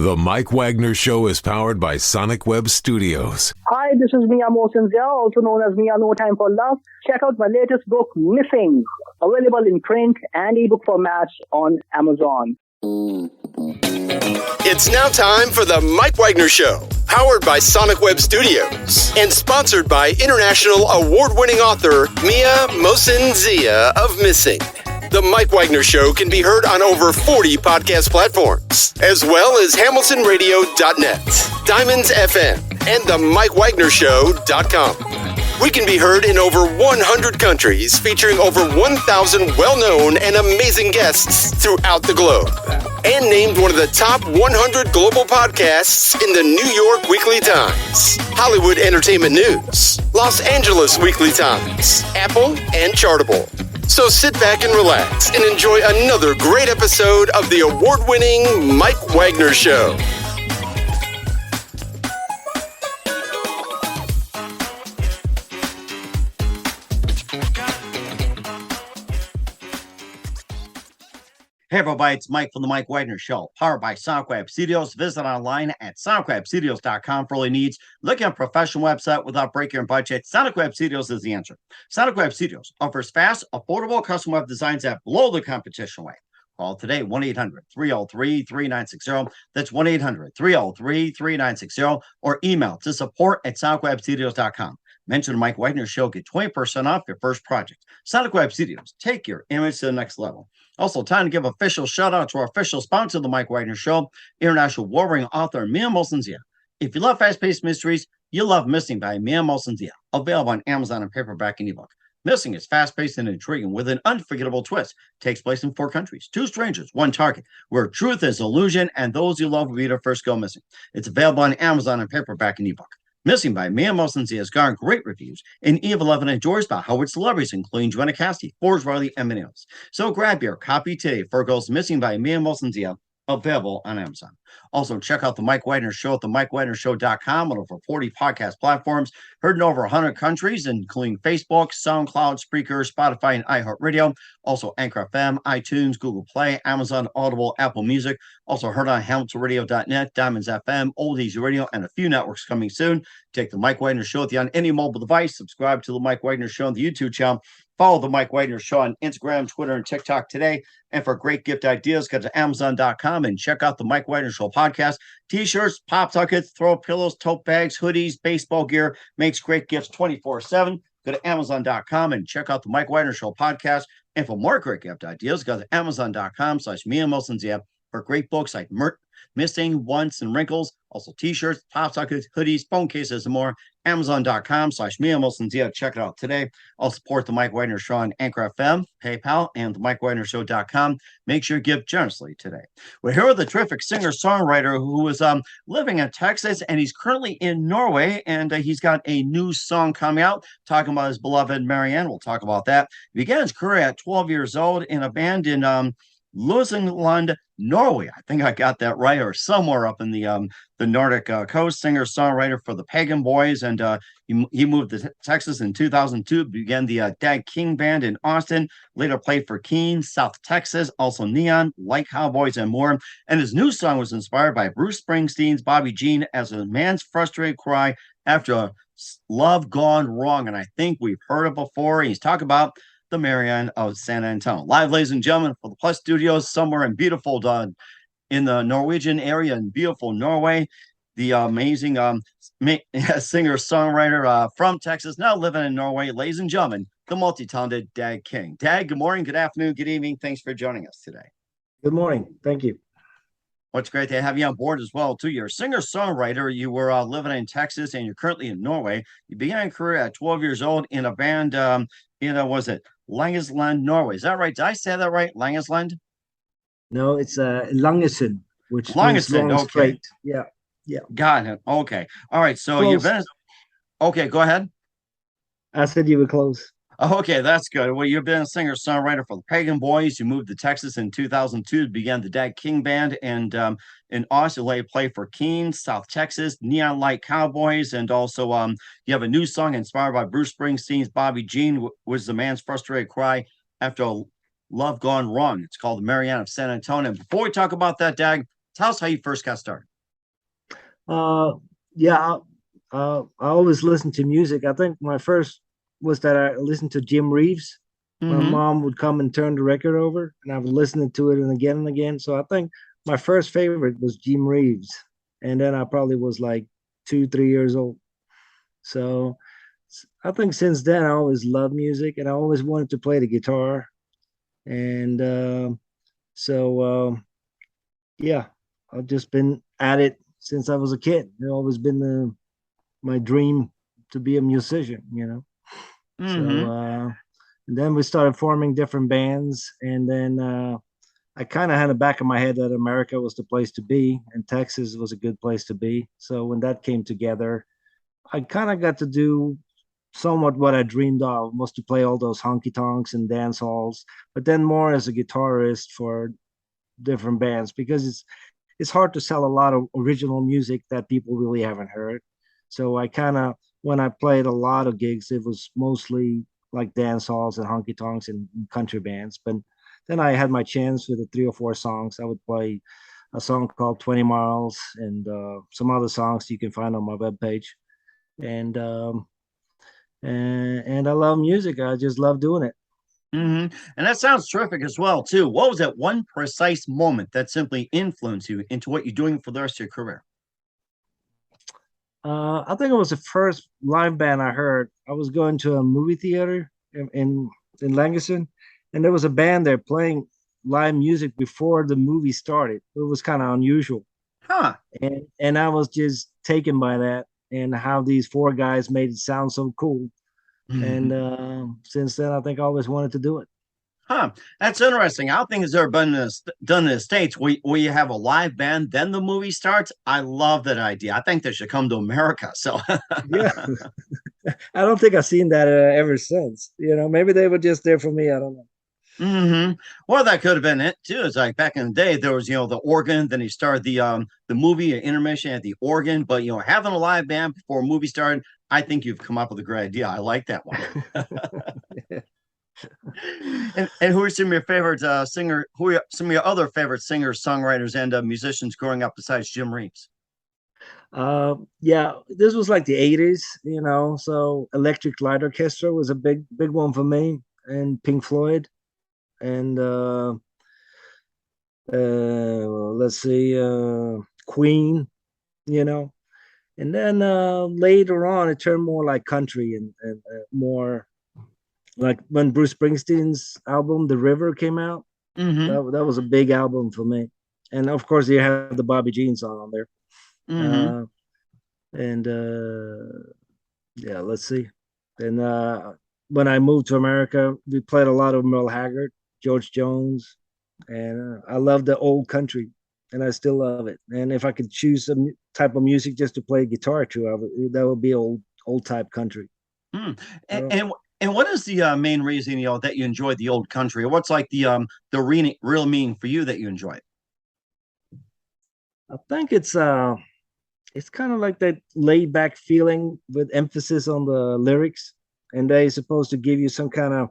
The Mike Wagner Show is powered by Sonic Web Studios. Hi, this is Mia Mosinzia, also known as Mia No Time for Love. Check out my latest book, Missing, available in print and ebook formats on Amazon. It's now time for the Mike Wagner Show, powered by Sonic Web Studios and sponsored by international award-winning author Mia Mosinzia of Missing. The Mike Wagner Show can be heard on over 40 podcast platforms, as well as hamiltonradio.net, Diamonds FM, and themikewagnershow.com. We can be heard in over 100 countries, featuring over 1,000 well-known and amazing guests throughout the globe. And named one of the top 100 global podcasts in the New York Weekly Times, Hollywood Entertainment News, Los Angeles Weekly Times, Apple, and Chartable. So sit back and relax and enjoy another great episode of the award-winning Mike Wagner Show. Hey everybody, it's Mike from the Mike Wagner Show, powered by Sonic Web Studios. Visit online at sonicwebstudios.com for all your needs. Looking at a professional website without breaking your budget, Sonic Web Studios is the answer. Sonic Web Studios offers fast, affordable custom web designs that blow the competition away. Call today, 1-800-303-3960. That's 1-800-303-3960. Or email to support@sonicwebstudios.com. Mention the Mike Wagner Show, get 20% off your first project. Sonic Web Studios, take your image to the next level. Also, time to give official shout out to our official sponsor of the Mike Wagner Show, international warring author Mia Mosinzia. If you love fast-paced mysteries, you love Missing by Mia Mosinzia, available on Amazon and paperback and ebook. Missing is fast-paced and intriguing with an unforgettable twist. Takes place in 4 countries, 2 strangers, 1 target, where truth is illusion and those you love will be the first go missing. It's available on Amazon and paperback and ebook. Missing by Mia Mosinzia has garnered great reviews, and Eve 11 enjoys by Howard celebrities, including Joanna Cassidy, Forbes Riley, and many others. So grab your copy today for Girls Missing by Mia Mosinzia, available on Amazon. Also, check out the Mike Wagner Show at themikewagnershow.com on over 40 podcast platforms, heard in over 100 countries, including Facebook, SoundCloud, Spreaker, Spotify, and iHeartradio. Also, Anchor FM, iTunes, Google Play, Amazon, Audible, Apple Music. Also heard on hamiltonradio.net, Diamonds FM, Oldies Radio, and a few networks coming soon. Take the Mike Wagner Show with you on any mobile device. Subscribe to the Mike Wagner Show on the YouTube channel. Follow the Mike Wagner Show on Instagram, Twitter, and TikTok today. And for great gift ideas, go to Amazon.com and check out the Mike Wagner Show podcast. T-shirts, pop sockets, throw pillows, tote bags, hoodies, baseball gear. Makes great gifts 24/7. Go to Amazon.com and check out the Mike Wagner Show podcast. And for more great gift ideas, go to Amazon.com/Mia Mosinzia for great books like Missing, Once, and Wrinkles. Also T-shirts, pop sockets, hoodies, phone cases, and more. Amazon.com/Mia Mosinzia. Check it out today. I'll support the Mike Wagner Show on Anchor FM, PayPal, and themikewagnershow.com. Make sure you give generously today. We're here with a terrific singer-songwriter who is living in Texas, and he's currently in Norway, and he's got a new song coming out talking about his beloved Maryann. We'll talk about that. He began his career at 12 years old in a band in Lusenland, Norway. I think I got that right, or somewhere up in the Nordic coast. Singer-songwriter for the Paganboys, and he moved to Texas in 2002. Began the Dag King band in Austin. Later played for Keene, South Texas, also Neon, Like Cowboys, and more. And his new song was inspired by Bruce Springsteen's "Bobby Jean" as a man's frustrated cry after a love gone wrong. And I think we've heard it before. He's talking about the Maryann of San Antone. Live, ladies and gentlemen, for the Plus Studios, somewhere in beautiful, in the Norwegian area in beautiful Norway, the amazing singer-songwriter from Texas, now living in Norway, ladies and gentlemen, the multi-talented Dag King. Dag, good morning, good afternoon, good evening. Thanks for joining us today. Good morning. Thank you. Well, it's great to have you on board as well, too. You're a singer-songwriter. You were living in Texas, and you're currently in Norway. You began your career at 12 years old in a band, was it Langesland, Norway? Is that right? Did I say that right? Langesland? No, it's Langesund, which Langesund, means long straight. Yeah. Got it. Okay. All right. So Close. you've been. Okay, go ahead. I said you were close. Oh, okay, that's good. Well, you've been a singer-songwriter for the Paganboys. You moved to Texas in 2002 to begin the Dag King band, and in Austin, you played for Keene, South Texas, Neon Light Cowboys, and also you have a new song inspired by Bruce Springsteen's "Bobby Jean," was the man's frustrated cry after a love gone wrong. It's called the Maryann of San Antone. And before we talk about that, Dag, tell us how you first got started. Uh, yeah, I always listen to music. I think my first was that I listened to Jim Reeves. My Mm-hmm. mom would come and turn the record over, and I would listen to it and again. So I think my first favorite was Jim Reeves, and then I probably was like 2, 3 years old. So I think since then I always loved music, and I always wanted to play the guitar. And so yeah, I've just been at it since I was a kid. It's always been my dream to be a musician, you know. So Mm-hmm. and then we started forming different bands, and then I kind of had the back of my head that America was the place to be, and Texas was a good place to be. So when that came together, I kind of got to do somewhat what I dreamed of, was to play all those honky tonks and dance halls, but then more as a guitarist for different bands, because it's hard to sell a lot of original music that people really haven't heard. So I kind of, when I played a lot of gigs, it was mostly like dance halls and honky tonks and country bands. But then I had my chance with the 3 or 4 songs. I would play a song called 20 Miles and some other songs you can find on my webpage. And and I love music. I just love doing it. Mm-hmm. And that sounds terrific as well, too. What was that one precise moment that simply influenced you into what you're doing for the rest of your career? I think it was the first live band I heard. I was going to a movie theater in Lancaster, and there was a band there playing live music before the movie started. It was kind of unusual, Huh. and I was just taken by that and how these 4 guys made it sound so cool. And since then, I think I always wanted to do it. Huh. That's interesting. How things are done in the States where you have a live band, then the movie starts. I love that idea. I think they should come to America. So, Yeah, I don't think I've seen that ever since. You know, maybe they were just there for me. I don't know. hmm Well, that could have been it too. It's like back in the day, there was the organ. Then he started the movie intermission at the organ. But having a live band before a movie started, I think you've come up with a great idea. I like that one. And who are some of your favorite singer? Who are some of your other favorite singers, songwriters, and musicians growing up besides Jim Reeves? Yeah, this was like the 80s, you know. So Electric Light Orchestra was a big one for me, and Pink Floyd, and let's see, Queen, you know. And then later on, it turned more like country and more like when Bruce Springsteen's album "The River" came out. Mm-hmm. That was a big album for me, and of course you have the Bobby Jean song on there. Mm-hmm. Uh, and yeah, let's see. And when I moved to America, we played a lot of Merle Haggard, George Jones, and I love the old country, and I still love it. And if I could choose some type of music just to play guitar to, that would be old type country. Mm. I And, don't. and and what is the main reason that you enjoy the old country? Or what's like the real meaning for you that you enjoy it? I think it's kind of like that laid back feeling with emphasis on the lyrics, and they're supposed to give you some kind of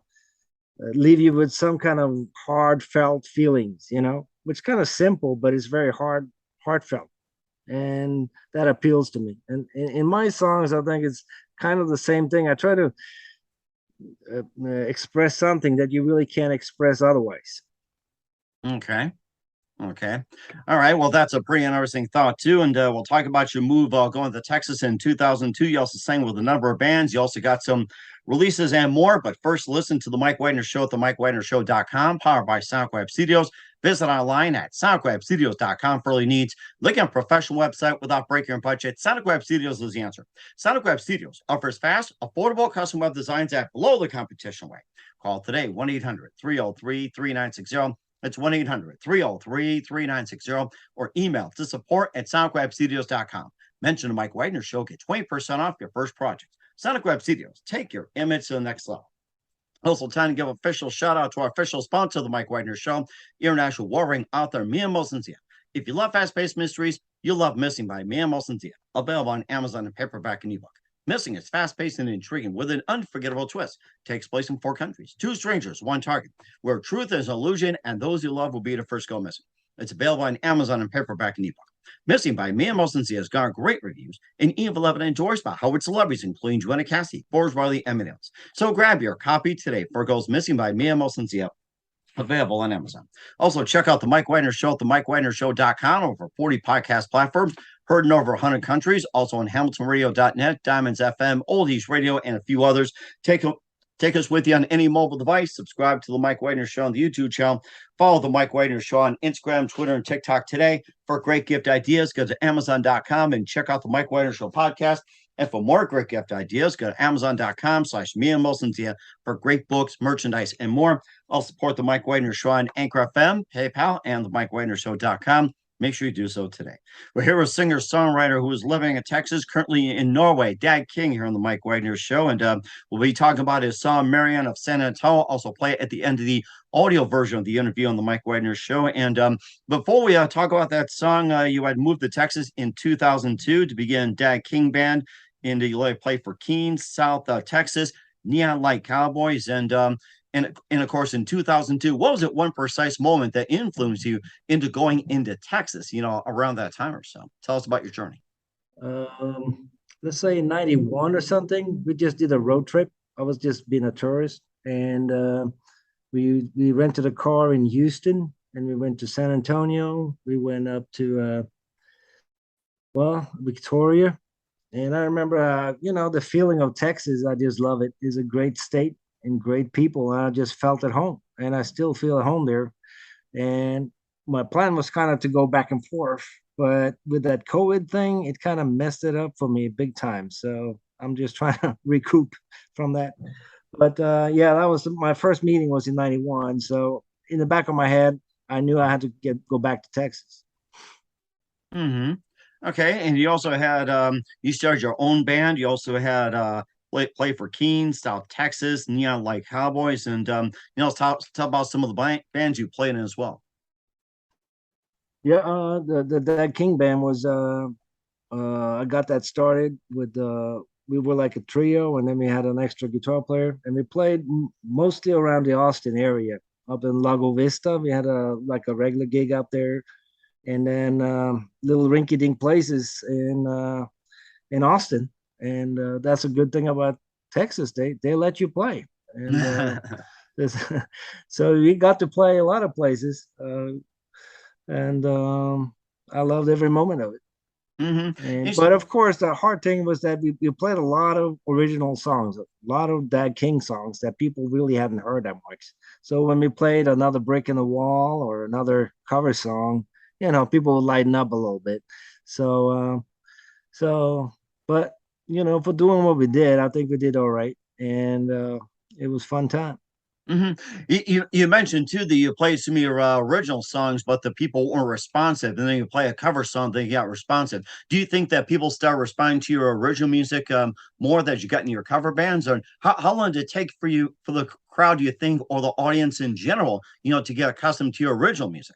leave you with some kind of heartfelt feelings, you know, which kind of simple, but it's very heartfelt, and that appeals to me. And in my songs, I think it's kind of the same thing. I try to express something that you really can't express otherwise. Okay. Okay. All right. Well, that's a pretty interesting thought too. And we'll talk about your move going to Texas in 2002. You also sang with a number of bands. You also got some releases and more. But first, listen to the Mike Wagner Show at themikewagnershow.com, powered by SoundWeb Studios. Visit online at soundwebstudios.com for all your needs. Look at a professional website without breaking your budget. SonicWeb Studios is the answer. SonicWeb Studios offers fast, affordable custom web designs at below the competition rate. Call today, 1-800-303-3960. It's 1-800-303-3960 or email to support@sonicwebstudios.com. Mention the Mike Wagner Show, get 20% off your first project. Sonic Web Studios, take your image to the next level. Also, time to give official shout out to our official sponsor, The Mike Wagner Show, international warring author Mia Mosensia. If you love fast-paced mysteries, you'll love Missing by Mia Mosensia, available on Amazon in paperback and ebook. Missing is fast-paced and intriguing with an unforgettable twist. Takes place in 4 countries, 2 strangers, 1 target, where truth is an illusion and those you love will be the first go missing. It's available on Amazon in paperback and ebook. Missing by Mia Mosensia has got great reviews and even loved and endorsed by Howard celebrities, including Joanna Cassie, Forbes Riley, and many else. So grab your copy today for Goes Missing by Mia Mosensia, available on Amazon. Also, check out The Mike Wagner Show at themikewagnershow.com, over 40 podcast platforms, heard in over 100 countries, also on hamiltonradio.net, Diamonds FM, Oldies Radio, and a few others. Take us with you on any mobile device. Subscribe to The Mike Wagner Show on the YouTube channel. Follow The Mike Wagner Show on Instagram, Twitter, and TikTok today. For great gift ideas, go to Amazon.com and check out The Mike Wagner Show podcast. And for more great gift ideas, go to Amazon.com/MiaMosensia for great books, merchandise, and more. I'll support The Mike Wagner Show on Anchor FM, PayPal, and themikewagnershow.com. Make sure you do so today. We're here with singer-songwriter who is living in Texas, currently in Norway, Dag King, here on The Mike Wagner Show. And we'll be talking about his song, Maryann of San Antone. Also play it at the end of the audio version of the interview on The Mike Wagner Show. And before we talk about that song, you had moved to Texas in 2002 to begin Dag King Band. And you play for Keene, South Texas, Neon Light Cowboys. And of course, in 2002, what was it one precise moment that influenced you into going into Texas, around that time or so? Tell us about your journey. Let's say 91 or something. We just did a road trip. I was just being a tourist. And we rented a car in Houston, and we went to San Antonio. We went up to, Victoria. And I remember, the feeling of Texas. I just love it. It's a great state and great people. I just felt at home, and I still feel at home there. And my plan was kind of to go back and forth, but with that COVID thing, it kind of messed it up for me big time. So I'm just trying to recoup from that. But that was my first meeting was in 91. So in the back of my head, I knew I had to go back to Texas. Mm-hmm. Okay, and you also had you started your own band. You also had play for Keene, South Texas, Neon Light Cowboys, and tell about some of the bands you played in as well. Yeah, the Dag King band was I got that started with we were like a trio, and then we had an extra guitar player, and we played mostly around the Austin area. Up in Lago Vista, we had a regular gig up there. And then little rinky-dink places in Austin, and that's a good thing about Texas. They let you play, and so we got to play a lot of places, and I loved every moment of it. Mm-hmm. But of course, the hard thing was that we played a lot of original songs, a lot of Dag King songs that people really hadn't heard that much. So when we played another Brick in the Wall or another cover song, people would lighten up a little bit. So, but, for doing what we did, I think we did all right. And it was fun time. Mm-hmm. You mentioned, too, that you played some of your original songs, but the people weren't responsive. And then you play a cover song, they got responsive. Do you think that people start responding to your original music more that you got in your cover bands? Or how long did it take for the crowd, do you think, or the audience in general, to get accustomed to your original music?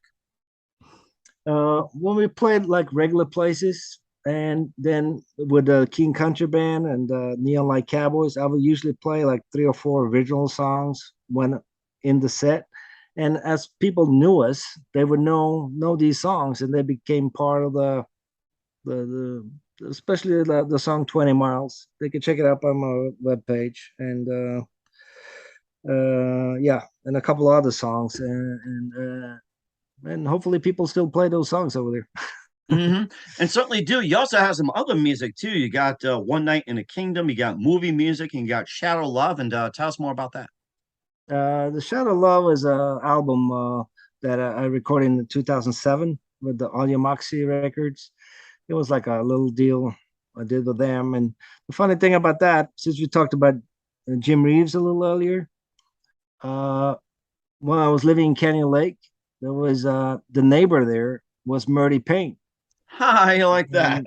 When we played like regular places, and then with the King Country Band and Neon Light Cowboys, I would usually play like 3 or 4 original songs when in the set. And as people knew us, they would know these songs, and they became part of the especially the song 20 Miles. They could check it up on my webpage, and and a couple of other songs, and hopefully people still play those songs over there. Mm-hmm. And certainly do. You also have some other music too. You got One Night in a Kingdom, you got movie music, and you got Shadow Love. And tell us more about that. The Shadow Love is an album that I recorded in 2007 with the Audio Moxie Records. It was like a little deal I did with them. And the funny thing about that, since we talked about Jim Reeves a little earlier, when I was living in Canyon Lake, there was the neighbor there was Murdy Payne. Hi, you like that?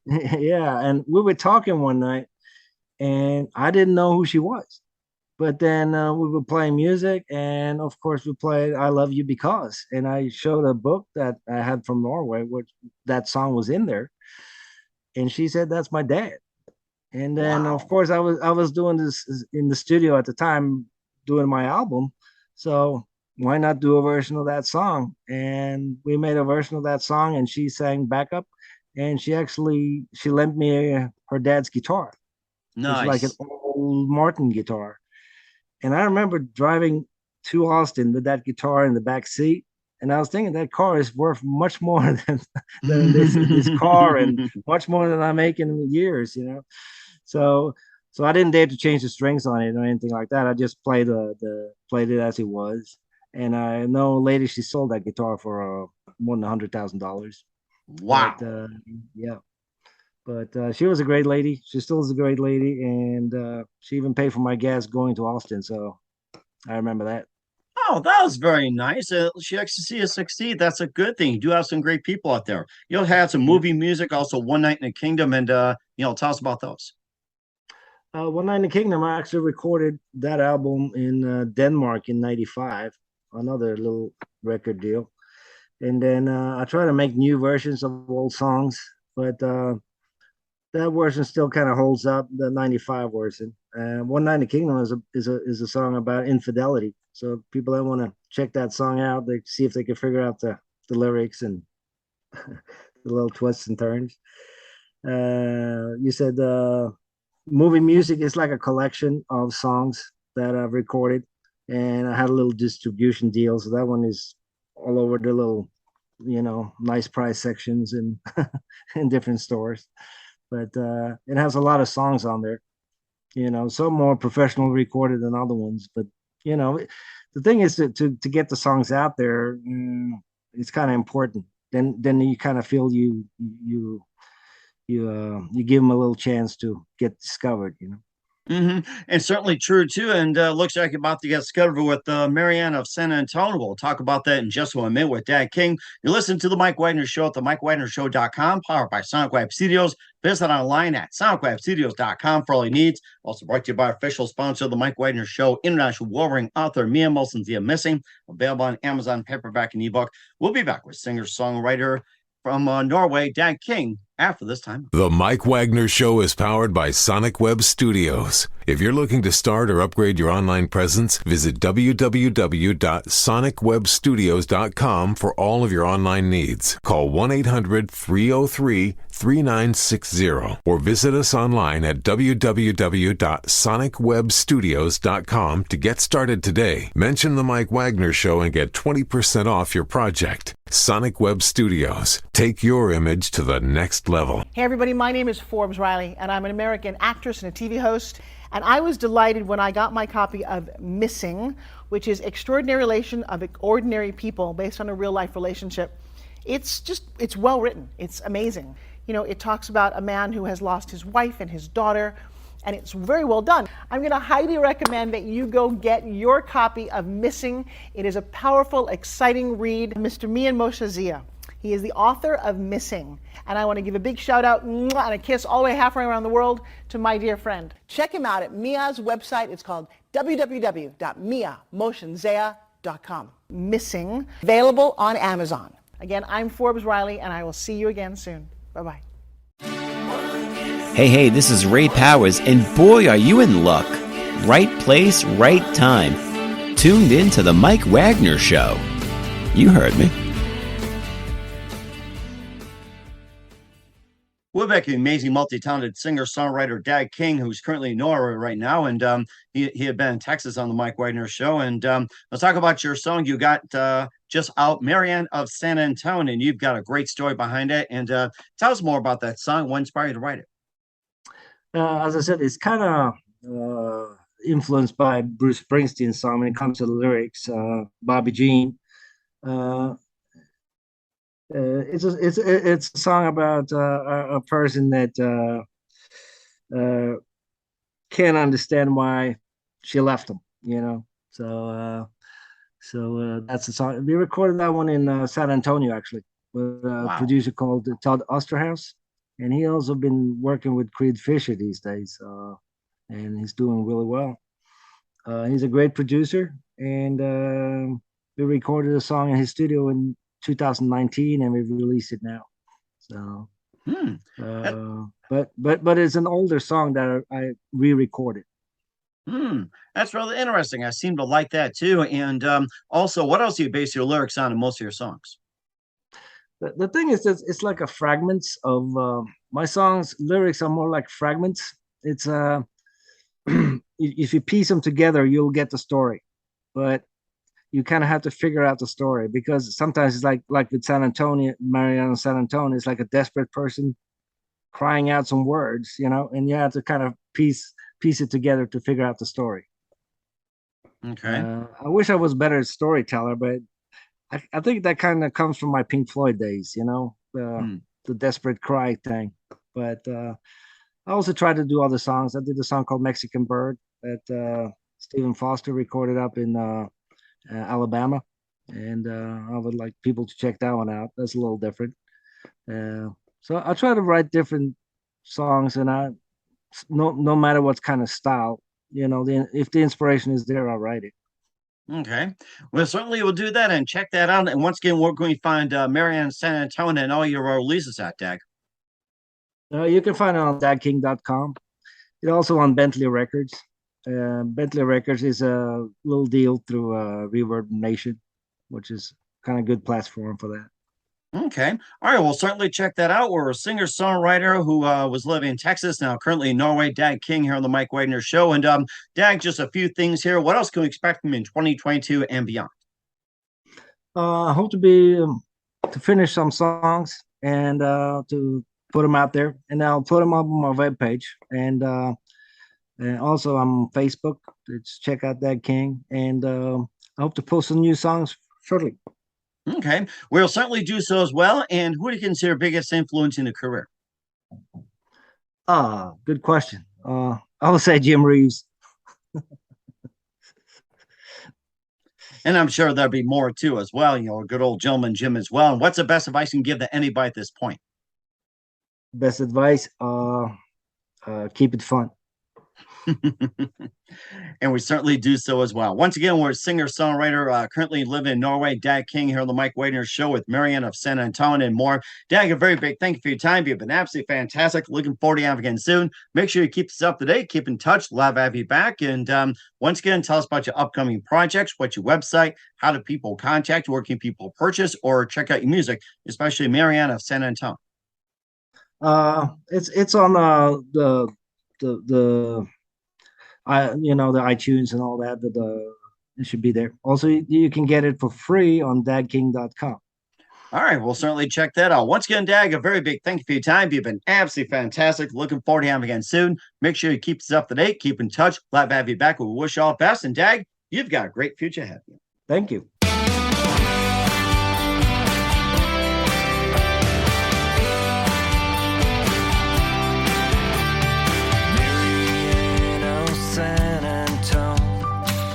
Yeah, and we were talking one night, and I didn't know who she was. But then we were playing music, and of course we played I Love You Because. And I showed a book that I had from Norway, which that song was in there. And she said, "That's my dad." And then, wow. Of course, I was doing this in the studio at the time, doing my album. So why not do a version of that song? And we made a version of that song, and she sang backup. And she lent me her dad's guitar, which is like an Nice. old Martin guitar. And I remember driving to Austin with that guitar in the back seat. And I was thinking that car is worth much more than this car, and much more than I make in years, you know. So I didn't dare to change the strings on it or anything like that. I just played it as it was. And I know later she sold that guitar for more than $100,000. Wow. But yeah, but she was a great lady. She still is a great lady, and she even paid for my gas going to Austin. So I remember that. Oh, that was very nice. She likes to see us succeed. That's a good thing. You do have some great people out there. You'll have some Yeah. movie music, also One Night in the Kingdom, and tell us about those. One Night in the Kingdom, I actually recorded that album in Denmark in '95. Another little record deal. And then I try to make new versions of old songs, but that version still kind of holds up, the '95 version. One Night in the Kingdom is a song about infidelity. So people that want to check that song out, they see if they can figure out the lyrics and the little twists and turns. You said movie music is like a collection of songs that I've recorded, and I had a little distribution deal. So that one is all over the little, nice price sections in in different stores. But it has a lot of songs on there. Some more professional recorded than other ones. But you know, the thing is to get the songs out there, it's kind of important. Then you kind of feel you give them a little chance to get discovered. And certainly true too. And looks like you're about to get discovered with Maryann of San Antone. We'll talk about that in just 1 minute with Dag King. You listen to the Mike Wagner Show at themikewagnershow.com, powered by Sonic Web Studios. Visit online at sonicwebstudios.com for all your needs. Also brought to you by official sponsor of the Mike Wagner Show, international Wolverine author Mia Molson's The Missing, available on Amazon paperback and ebook. We'll be back with singer-songwriter from Norway, Dag King, after this time. The Mike Wagner Show is powered by Sonic Web Studios. If you're looking to start or upgrade your online presence, visit www.sonicwebstudios.com for all of your online needs. Call 1-800-303-3960 or visit us online at www.sonicwebstudios.com to get started today. Mention The Mike Wagner Show and get 20% off your project. Sonic Web Studios. Take your image to the next level. Hey everybody, my name is Forbes Riley, and I'm an American actress and a TV host. And I was delighted when I got my copy of Missing, which is Extraordinary Relation of Ordinary People based on a real life relationship. It's well written. It's amazing. It talks about a man who has lost his wife and his daughter, and it's very well done. I'm going to highly recommend that you go get your copy of Missing. It is a powerful, exciting read. Mr. Mian Moshe Zia. He is the author of Missing. And I want to give a big shout out and a kiss all the way halfway around the world to my dear friend. Check him out at Mia's website. It's called www.miamotionsea.com. Missing, available on Amazon. Again, I'm Forbes Riley, and I will see you again soon. Bye-bye. Hey, this is Ray Powers, and boy, are you in luck. Right place, right time. Tuned in to The Mike Wagner Show. You heard me. We're back with the amazing, multi-talented singer-songwriter Dag King, who's currently in Norway right now, and he had been in Texas on the Mike Wagner Show. And let's talk about your song you got just out, Maryann of San Antone, and you've got a great story behind it. And tell us more about that song. What inspired you to write it? As I said, it's kind of influenced by Bruce Springsteen's song when it comes to the lyrics. Bobby Jean. It's a song about a person that can't understand why she left him. So that's the song. We recorded that one in San Antonio, actually, with a producer called Todd Osterhaus, and he also been working with Creed Fisher these days, and he's doing really well. He's a great producer, and we recorded a song in his studio in 2019, and we released it now. So, but it's an older song that I re-recorded. That's rather interesting. I seem to like that too. And also, what else do you base your lyrics on in most of your songs? The thing is that it's like a fragments of my songs. Lyrics are more like fragments. It's if you piece them together, you'll get the story, but you kind of have to figure out the story, because sometimes it's like with San Antonio, Maryann of San Antone, it's like a desperate person crying out some words, and you have to kind of piece it together to figure out the story. Okay. I wish I was better at storyteller, but I think that kind of comes from my Pink Floyd days, the desperate cry thing. But I also tried to do other songs. I did a song called Mexican Bird that Stephen Foster recorded up in Alabama. And I would like people to check that one out. That's a little different. So I try to write different songs, and no matter what kind of style, if the inspiration is there, I'll write it. Okay. Well, certainly we'll do that and check that out. And once again, we're going to find Maryann of San Antone and all your releases at, Dag. You can find it on dagking.com. It's also on Bentley Records. Bentley Records is a little deal through Reverb Nation, which is kind of good platform for that. Okay. All right. We'll certainly check that out. We're a singer-songwriter who was living in Texas, now currently in Norway, Dag King here on the Mike Wagner Show. And Dag, just a few things here. What else can we expect from you in 2022 and beyond? I hope to finish some songs and to put them out there. And I'll put them up on my webpage. And also I'm on Facebook. Let's check out Dag King. And I hope to post some new songs shortly. Okay. We'll certainly do so as well. And who do you consider biggest influence in your career? Good question. I would say Jim Reeves. And I'm sure there'll be more too as well. A good old gentleman Jim as well. And what's the best advice you can give to anybody at this point? Best advice, keep it fun. And we certainly do so as well. Once again, we're a singer-songwriter currently living in Norway, Dag King here on the Mike Wagner Show with Maryann of San Antone and more. Dag, a very big thank you for your time. You've been absolutely fantastic. Looking forward to having you again soon. Make sure you keep us up to date. Keep in touch. Love to have you back. And once again, tell us about your upcoming projects, what's your website, how do people contact you, where can people purchase or check out your music, especially Maryann of San Antone. It's on the iTunes and all that, it should be there. Also, you can get it for free on dagking.com. All right, we'll certainly check that out. Once again, Dag, a very big thank you for your time. You've been absolutely fantastic. Looking forward to having you again soon. Make sure you keep us up to date, keep in touch. Glad to have you back. We wish you all the best. And Dag, you've got a great future ahead of you. Thank you. San Antone,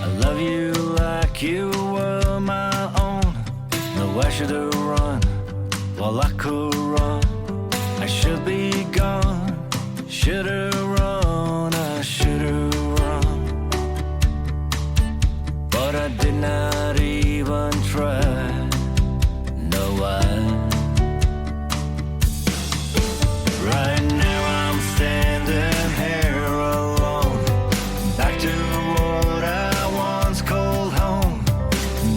I love you like you were my own. No, I should have run while I could run. I should be gone, should have run, I should have run. But I did not even try. No, right now I'm standing here alone, back to what I once called home.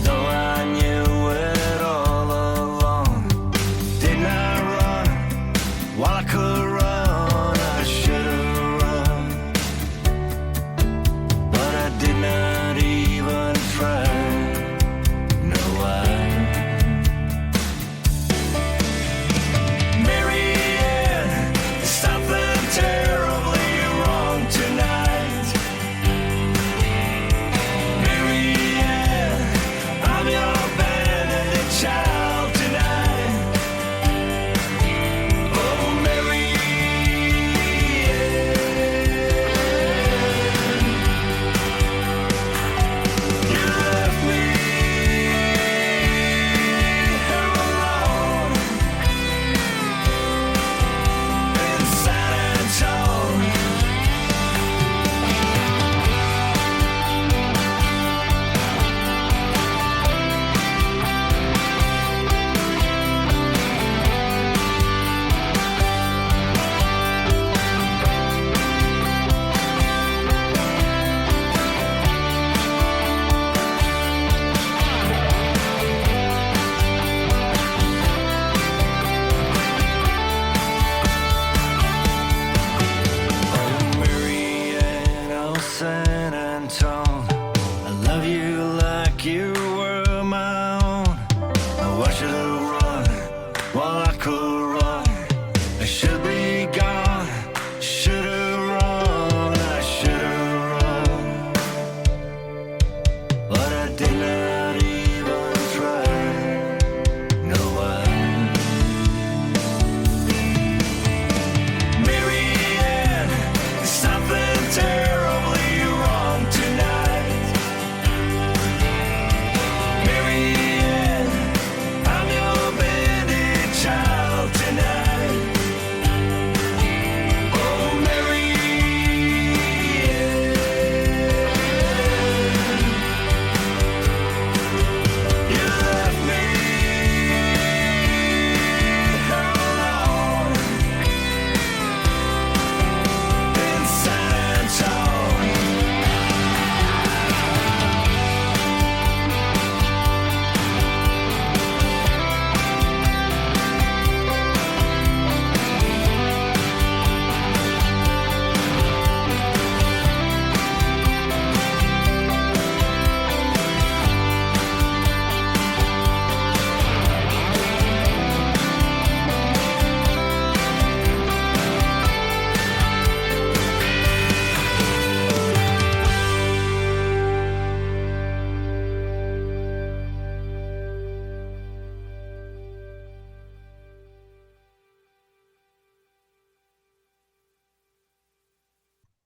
Though I knew it all along, did not run while I could run. I should have run, but I did not even try. No, Maryann, there's something terribly wrong tonight. Maryann, I'm your abandoned child tonight. Oh, Maryann.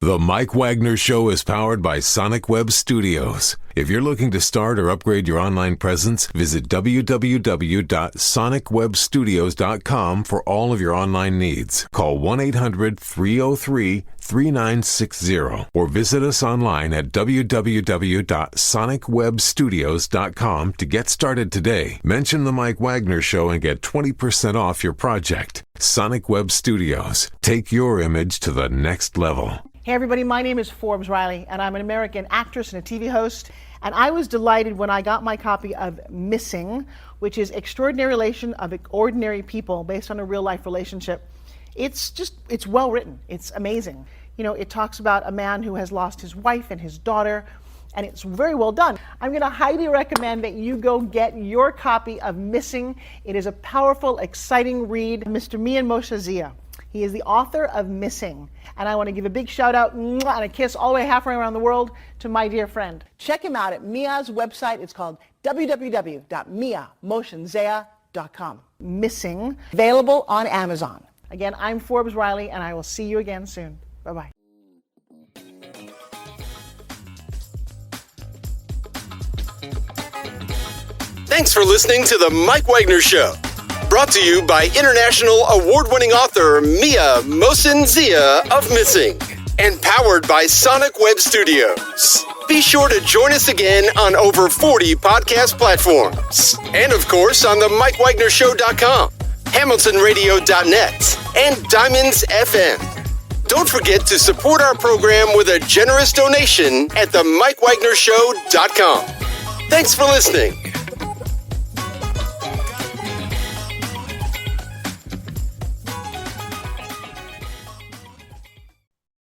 The Mike Wagner Show is powered by Sonic Web Studios. If you're looking to start or upgrade your online presence, visit www.sonicwebstudios.com for all of your online needs. Call 1-800-303-3960 or visit us online at www.sonicwebstudios.com to get started today. Mention The Mike Wagner Show and get 20% off your project. Sonic Web Studios. Take your image to the next level. Hey everybody, my name is Forbes Riley, and I'm an American actress and a TV host. And I was delighted when I got my copy of Missing, which is Extraordinary Relation of Ordinary People based on a real life relationship. It's well written. It's amazing. You know, it talks about a man who has lost his wife and his daughter, and it's very well done. I'm going to highly recommend that you go get your copy of Missing. It is a powerful, exciting read. Mr. Mian Moshe Zia. He is the author of Missing. And I want to give a big shout out and a kiss all the way halfway around the world to my dear friend. Check him out at Mia's website. It's called www.miamotionsea.com. Missing, available on Amazon. Again, I'm Forbes Riley, and I will see you again soon. Bye-bye. Thanks for listening to The Mike Wagner Show. Brought to you by international award-winning author Mia Mohsen-Zia of Missing, and powered by Sonic Web Studios. Be sure to join us again on over 40 podcast platforms, and of course on themikewagnershow.com, hamiltonradio.net, and Diamonds FM. Don't forget to support our program with a generous donation at themikewagnershow.com. Thanks for listening.